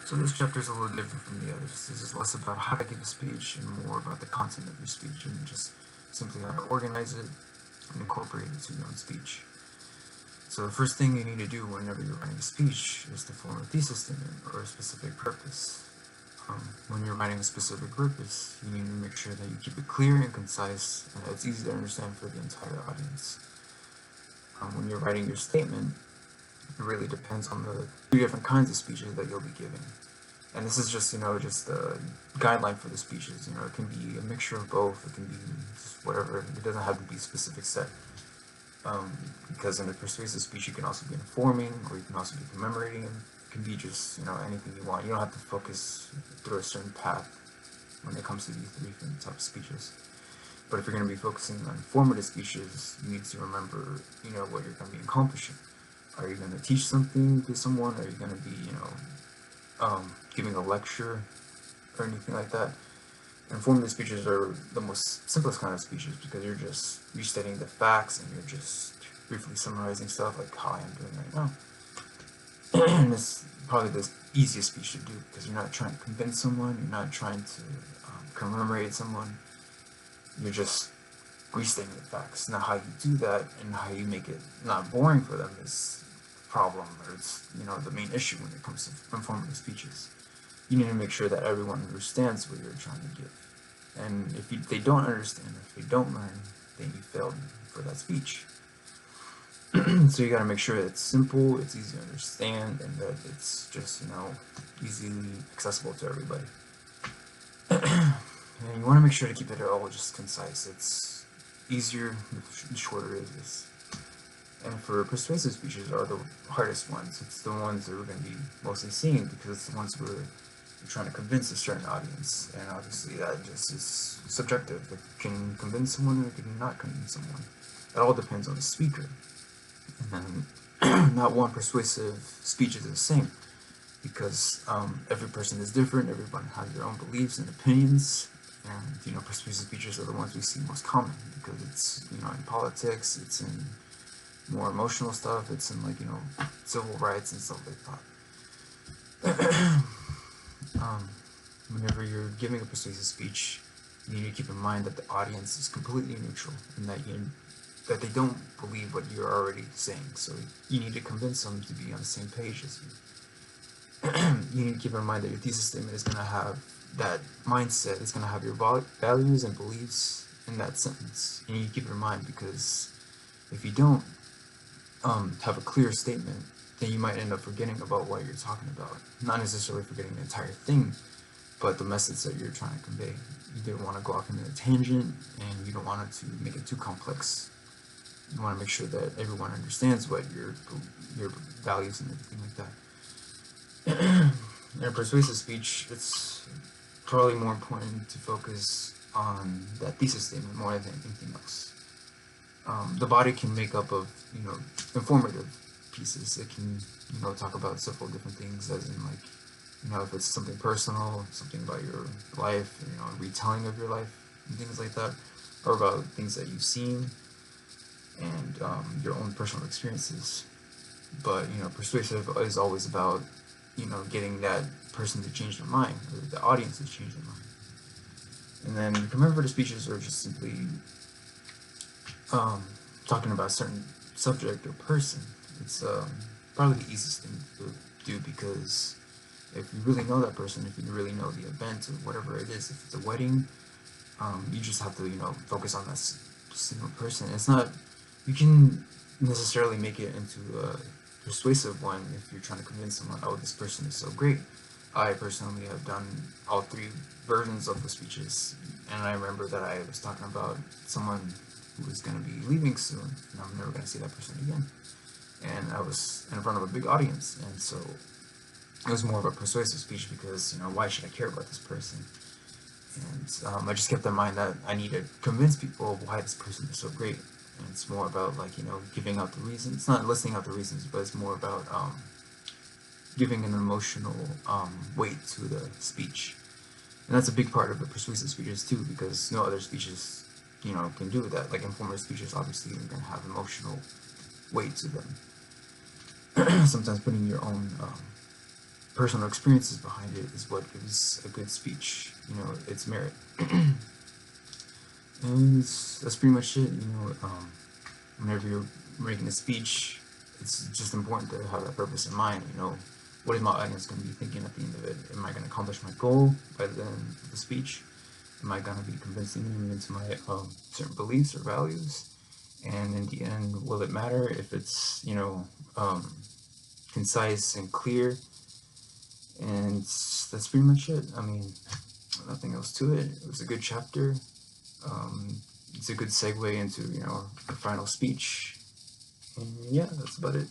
So this chapter is a little different from the others. This is less about how to give a speech and more about the content of your speech and just simply how to organize it and incorporate it to your own speech. So the first thing you need to do whenever you're writing a speech is to form a thesis statement or a specific purpose. When you're writing a specific purpose, you need to make sure that you keep it clear and concise and that it's easy to understand for the entire audience. When you're writing your statement, it really depends on the 3 different kinds of speeches that you'll be giving. And this is just, just a guideline for the speeches. It can be a mixture of both. It can be just whatever. It doesn't have to be specific set. Because in a persuasive speech, you can also be informing, or you can also be commemorating. It can be just, anything you want. You don't have to focus through a certain path when it comes to these 3 different types of speeches. But if you're going to be focusing on informative speeches, you need to remember, what you're going to be accomplishing. Are you going to teach something to someone? Are you going to be, giving a lecture or anything like that? Informative speeches are the most simplest kind of speeches because you're just restating the facts and you're just briefly summarizing stuff like how I am doing right now. And it's probably the easiest speech to do because you're not trying to convince someone, you're not trying to commemorate someone, you're just restating the facts. Now how you do that and how you make it not boring for them is the problem, or it's the main issue when it comes to informative speeches. You need to make sure that everyone understands what you're trying to give. And if they don't understand, if they don't learn, then you failed for that speech. So you got to make sure it's simple, it's easy to understand, and that it's just, easily accessible to everybody. And you want to make sure to keep it all just concise. It's easier the shorter it is. And for persuasive speeches are the hardest ones. It's the ones that we're going to be mostly seeing because it's the ones where you're trying to convince a certain audience. And obviously that just is subjective. It can convince someone or it can not convince someone. It all depends on the speaker. And then not one persuasive speech is the same because every person is different. Everyone has their own beliefs and opinions. And persuasive speeches are the ones we see most common because it's in politics, it's in more emotional stuff, it's in civil rights and stuff like that. Whenever you're giving a persuasive speech, you need to keep in mind that the audience is completely neutral and that they don't believe what you're already saying. So you need to convince them to be on the same page as you. You need to keep in mind that your thesis statement is going to have that mindset, it's going to have your values and beliefs in that sentence. And you need to keep it in mind because if you don't have a clear statement, then you might end up forgetting about what you're talking about. Not necessarily forgetting the entire thing, but the message that you're trying to convey. You didn't want to go off into a tangent, and you don't want it to make it too complex. You want to make sure that everyone understands what your values and everything like that. In a persuasive speech, it's probably more important to focus on that thesis statement more than anything else. The body can make up of informative pieces. It can talk about several different things, as in if it's something personal, something about your life, retelling of your life and things like that, or about things that you've seen and your own personal experiences. But persuasive is always about getting that person to change their mind, or the audience to change their mind. And then commemorative speeches are just simply talking about a certain subject or person. It's probably the easiest thing to do because if you really know that person, if you really know the event or whatever it is, if it's a wedding, you just have to focus on that single person. It's not, you can necessarily make it into a persuasive one if you're trying to convince someone, oh, this person is so great. I personally have done all 3 versions of the speeches, and I remember that I was talking about someone who was going to be leaving soon, and I'm never going to see that person again. And I was in front of a big audience, and so it was more of a persuasive speech because, why should I care about this person? And I just kept in mind that I need to convince people why this person is so great. And it's more about giving out the reasons. It's not listing out the reasons, but it's more about giving an emotional weight to the speech. And that's a big part of the persuasive speeches too, because no other speeches can do that. Like informative speeches, obviously, you're going to have emotional weight to them. Sometimes putting your own personal experiences behind it is what gives a good speech, its merit. And that's pretty much it. Whenever you're making a speech, it's just important to have that purpose in mind. What is my audience going to be thinking at the end of it? Am I going to accomplish my goal by the end of the speech? Am I going to be convincing them into my certain beliefs or values? And in the end, will it matter if it's concise and clear? And that's pretty much it. I mean, nothing else to it. It was a good chapter. It's a good segue into the final speech. And yeah, that's about it.